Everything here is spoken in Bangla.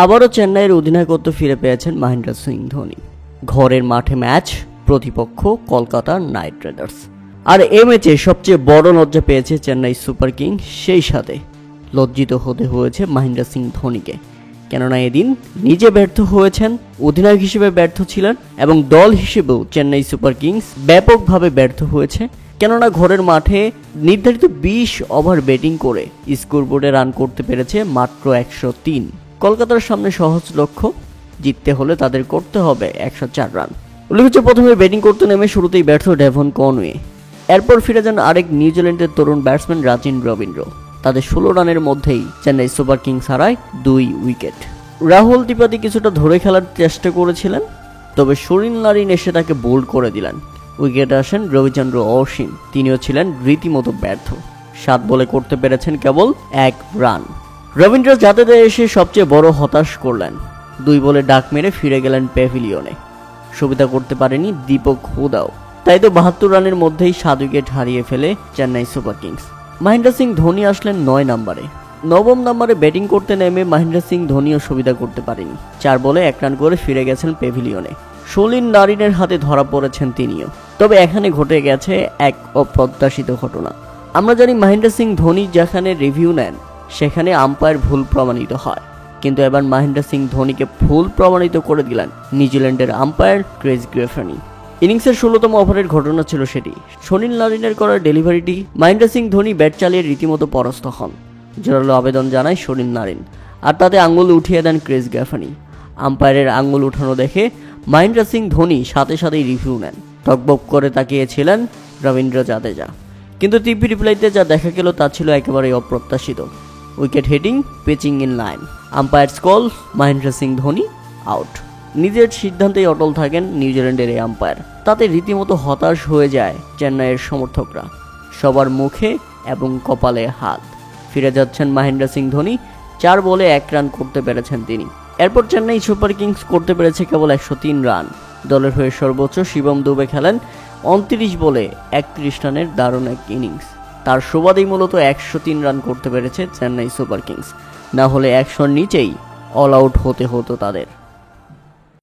আবারও চেন্নাইয়ের অধিনায়কত্ব ফিরে পেয়েছেন মহেন্দ্র সিং ধোনি। ঘরের মাঠে ম্যাচ, প্রতিপক্ষ কলকাতা নাইট রাইডার্স। আর এই ম্যাচে সবচেয়ে বড় লজ্জা পেয়েছে চেন্নাই সুপার কিংস, সেই সাথে লজ্জিত হতে হয়েছে মহেন্দ্র সিং ধোনিকে। কেননা এদিন নিজে ব্যর্থ হয়েছেন, অধিনায়ক হিসেবে ব্যর্থ ছিলেন এবং দল হিসেবেও চেন্নাই সুপার কিংস ব্যাপকভাবে ব্যর্থ হয়েছে। কেননা ঘরের মাঠে নির্ধারিত 20 ওভার ব্যাটিং করে স্কোরবোর্ডে রান করতে পেরেছে মাত্র 103। কলকাতার সামনে সহজ লক্ষ্য, জিততে হলে তাদের করতে হবে 104 রান। উল্লেখ্য, প্রথমে ব্যাটিং করতে নেমে শুরুতেই ব্যর্থ ডেভন কনওয়ে। এরপর ফিরে যান আরেক নিউজিল্যান্ডের তরুণ ব্যাটসম্যান রাচিন রবীন্দ্র। তাদের 16 রানের মধ্যেই চেন্নাই সুপার কিংস হারায় 2 উইকেট। রাহুল ত্রিপাঠী কিছুটা ধরে খেলার চেষ্টা করেছিলেন, তবে সুনীল নারিন এসে তাকে বোল্ড করে দিলেন। উইকেটে আসেন রবিচন্দ্র অশ্বিন, তিনিও ছিলেন রীতিমতো ব্যর্থ। 7 বলে করতে পেরেছেন কেবল 1 রান। রবীন্দ্র জাদেজা এসে সবচেয়ে বড় হতাশ করলেন। 2 বলে ডাক মেরে ফিরে গেলেন প্যাভিলিয়নে। সুবিধা করতে পারেনি দীপক হুদাও। তাই তো 72 রানের মধ্যেই 7 উইকেট হারিয়ে ফেলে চেন্নাই সুপার কিংস। মহেন্দ্র সিং ধোনি আসলেন 9 নম্বরে। 9ম নম্বরে ব্যাটিং করতে নেমে মহেন্দ্র সিং ধোনিও সুবিধা করতে পারেনি। 4 বলে 1 রান করে ফিরে গেছেন প্যাভিলিয়নে। সুনীল নারিনের হাতে ধরা পড়েছেন তিনিও। তবে এখানে ঘটে গেছে এক অপ্রত্যাশিত ঘটনা। আমরা জানি মহেন্দ্র সিং ধোনি যেখানে রিভিউ নেন সেখানে আম্পায়ার ভুল প্রমাণিত হয়, কিন্তু এবার মহেন্দ্র সিং ধোনিকে ভুল প্রমাণিত করে দিলেন নিউজিল্যান্ডের আম্পায়ার ক্রিস গ্রেফানি। ইনিংসের 16তম ওভারের ঘটনা ছিল সেটি। সুনীল নারিনের করা ডেলিভারিটি মহেন্দ্র সিং ধোনি ব্যাট চালিয়ে রীতিমতো পরাস্ত হন। জোরালো আবেদন জানায় সুনীল নারিন, আর তাতে আঙুল উঠিয়ে দেন ক্রিস গ্রেফানি। আম্পায়ারের আঙুল উঠানো দেখে মহেন্দ্র সিং ধোনি সাথে সাথেই রিভিউ নেন। টকবক করে তাকিয়েছিলেন রবীন্দ্র জাদেজা, কিন্তু টিভি রিপ্লাইতে যা দেখা গেল তা ছিল একেবারেই অপ্রত্যাশিত। Wicket heading, pitching in line, umpires call, Mahendra Singh Dhoni out. নিজের সিদ্ধান্তেই অটল থাকেন নিউজিল্যান্ডের এই আম্পায়ার। তাতে রীতিমতো হতাশ হয়ে যায় চেন্নাইয়ের সমর্থকরা। সবার মুখে এবং কপালে হাত। ফিরে যাচ্ছেন মহেন্দ্র সিং ধোনি। 4 বলে 1 রান করতে পেরেছেন তিনি। এরপর চেন্নাই সুপার কিংস করতে পেরেছে কেবল 103 রান। দলের হয়ে সর্বোচ্চ শিবম দুবে খেলেন 29 বলে 31 রানের দারুণ এক ইনিংস। তার সুবাদেই মূলত 103 রান করতে পেরেছে চেন্নাই সুপার কিংস। না হলে 100-র নিচেই অল আউট হতে হতো তাদের।